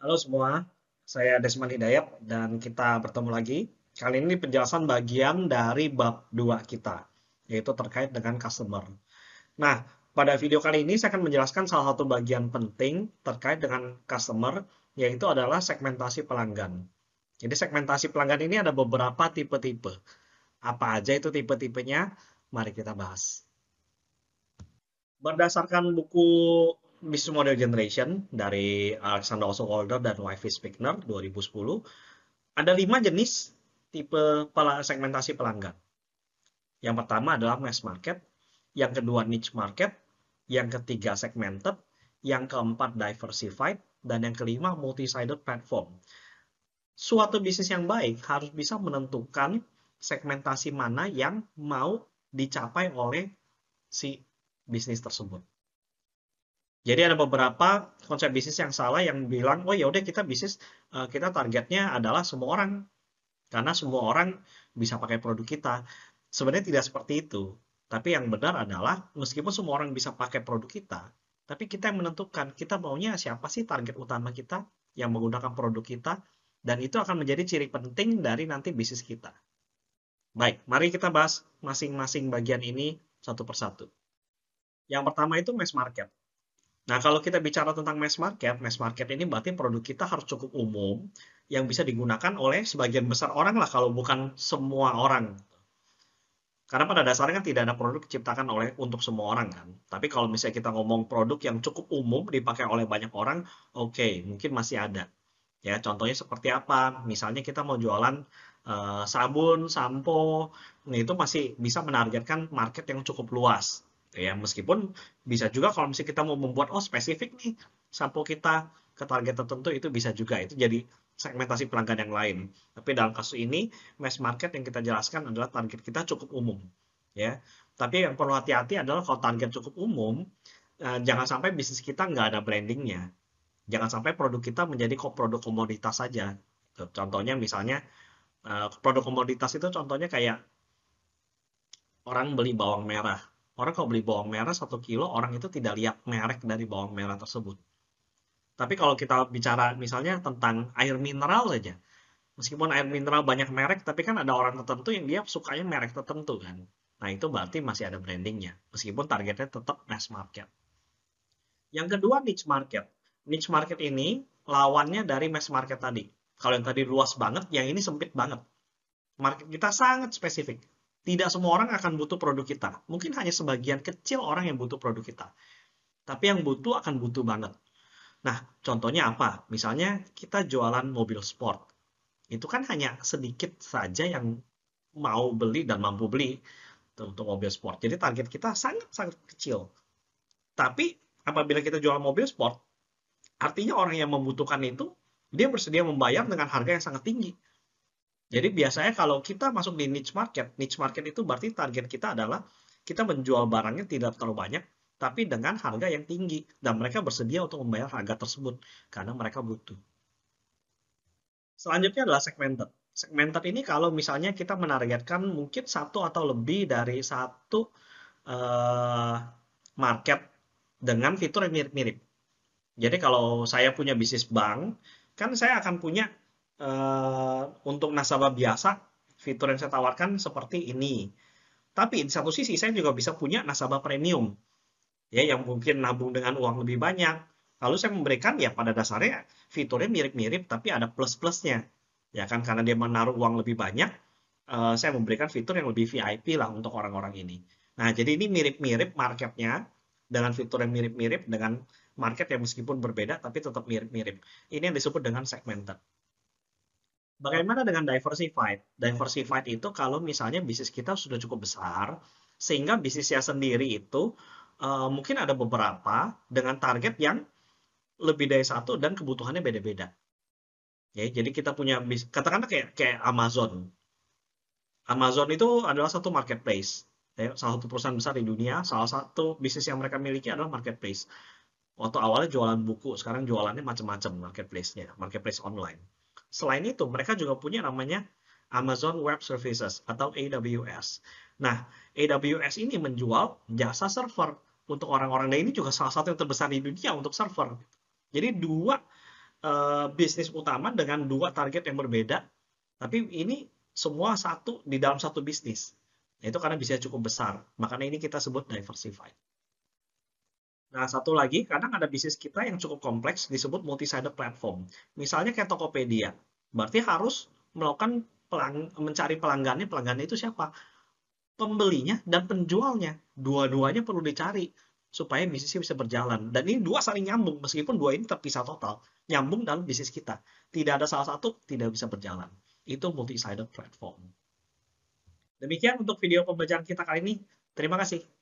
Halo semua, saya Desmond Hidayat dan kita bertemu lagi. Kali ini penjelasan bagian dari bab 2 kita, yaitu terkait dengan customer. Nah, pada video kali ini saya akan menjelaskan salah satu bagian penting terkait dengan customer, yaitu adalah segmentasi pelanggan. Jadi segmentasi pelanggan ini ada beberapa tipe-tipe. Apa aja itu tipe-tipenya? Mari kita bahas. Berdasarkan buku Business Model Generation dari Alexander Osterwalder dan Wifi Spiegner 2010, ada 5 jenis tipe segmentasi pelanggan. Yang pertama adalah mass market, yang kedua niche market, yang ketiga segmented, yang keempat diversified, dan yang kelima multi-sided platform. Suatu bisnis yang baik harus bisa menentukan segmentasi mana yang mau dicapai oleh si bisnis tersebut. Jadi ada beberapa konsep bisnis yang salah yang bilang, oh ya udah kita bisnis, kita targetnya adalah semua orang, karena semua orang bisa pakai produk kita. Sebenarnya tidak seperti itu. Tapi yang benar adalah, meskipun semua orang bisa pakai produk kita, tapi kita yang menentukan, kita maunya siapa sih target utama kita yang menggunakan produk kita, dan itu akan menjadi ciri penting dari nanti bisnis kita. Baik, mari kita bahas masing-masing bagian ini satu persatu. Yang pertama itu mass market. Nah, kalau kita bicara tentang mass market ini berarti produk kita harus cukup umum, yang bisa digunakan oleh sebagian besar orang lah, kalau bukan semua orang. Karena pada dasarnya kan tidak ada produk diciptakan untuk semua orang kan. Tapi kalau misalnya kita ngomong produk yang cukup umum dipakai oleh banyak orang, oke, mungkin masih ada. Ya, contohnya seperti apa? Misalnya kita mau jualan sabun, sampo, nah itu masih bisa menargetkan market yang cukup luas. Ya, meskipun bisa juga kalau misalnya kita mau membuat spesifik nih sampo kita ke target tertentu, itu bisa juga. Itu jadi segmentasi pelanggan yang lain. Tapi dalam kasus ini mass market yang kita jelaskan adalah target kita cukup umum, ya. Tapi yang perlu hati-hati adalah kalau target cukup umum, jangan sampai bisnis kita nggak ada brandingnya. Jangan sampai produk kita menjadi produk komoditas saja. Contohnya misalnya produk komoditas itu contohnya kayak orang beli bawang merah. Orang kalau beli bawang merah 1 kilo, orang itu tidak lihat merek dari bawang merah tersebut. Tapi kalau kita bicara misalnya tentang air mineral saja, meskipun air mineral banyak merek, tapi kan ada orang tertentu yang dia sukanya merek tertentu kan. Nah itu berarti masih ada brandingnya, meskipun targetnya tetap mass market. Yang kedua niche market. Niche market ini lawannya dari mass market tadi. Kalau yang tadi luas banget, yang ini sempit banget. Market kita sangat spesifik. Tidak semua orang akan butuh produk kita. Mungkin hanya sebagian kecil orang yang butuh produk kita. Tapi yang butuh akan butuh banget. Nah, contohnya apa? Misalnya kita jualan mobil sport. Itu kan hanya sedikit saja yang mau beli dan mampu beli untuk mobil sport. Jadi target kita sangat-sangat kecil. Tapi apabila kita jual mobil sport, artinya orang yang membutuhkan itu, dia bersedia membayar dengan harga yang sangat tinggi. Jadi biasanya kalau kita masuk di niche market itu berarti target kita adalah kita menjual barangnya tidak terlalu banyak, tapi dengan harga yang tinggi. Dan mereka bersedia untuk membayar harga tersebut, karena mereka butuh. Selanjutnya adalah segmented. Segmented ini kalau misalnya kita menargetkan mungkin satu atau lebih dari satu eh, market dengan fitur yang mirip-mirip. Jadi kalau saya punya bisnis bank, kan saya akan punya untuk nasabah biasa, fitur yang saya tawarkan seperti ini. Tapi di satu sisi saya juga bisa punya nasabah premium, ya yang mungkin nabung dengan uang lebih banyak. Lalu saya memberikan ya pada dasarnya fiturnya mirip-mirip, tapi ada plus-plusnya. Ya kan karena dia menaruh uang lebih banyak, saya memberikan fitur yang lebih VIP lah untuk orang-orang ini. Nah, jadi ini mirip-mirip marketnya dengan fitur yang mirip-mirip dengan market yang meskipun berbeda tapi tetap mirip-mirip. Ini yang disebut dengan segmented. Bagaimana dengan diversified? Diversified itu kalau misalnya bisnis kita sudah cukup besar, sehingga bisnisnya sendiri itu mungkin ada beberapa dengan target yang lebih dari satu dan kebutuhannya beda-beda. Ya, jadi kita punya katakanlah kayak Amazon. Amazon itu adalah satu marketplace. Ya, salah satu perusahaan besar di dunia, salah satu bisnis yang mereka miliki adalah marketplace. Waktu awalnya jualan buku, sekarang jualannya macam-macam marketplace-nya, marketplace online. Selain itu, mereka juga punya namanya Amazon Web Services atau AWS. Nah, AWS ini menjual jasa server untuk orang-orang, dan ini juga salah satu yang terbesar di dunia untuk server. Jadi dua bisnis utama dengan dua target yang berbeda, tapi ini semua satu di dalam satu bisnis. Nah, itu karena bisa cukup besar. Makanya ini kita sebut diversified. Nah, satu lagi, kadang ada bisnis kita yang cukup kompleks disebut multi-sided platform. Misalnya kayak Tokopedia. Berarti harus melakukan mencari pelanggannya. Pelanggannya itu siapa? Pembelinya dan penjualnya. Dua-duanya perlu dicari supaya bisnisnya bisa berjalan. Dan ini dua saling nyambung, meskipun dua ini terpisah total. Nyambung dalam bisnis kita. Tidak ada salah satu, tidak bisa berjalan. Itu multi-sided platform. Demikian untuk video pembelajaran kita kali ini. Terima kasih.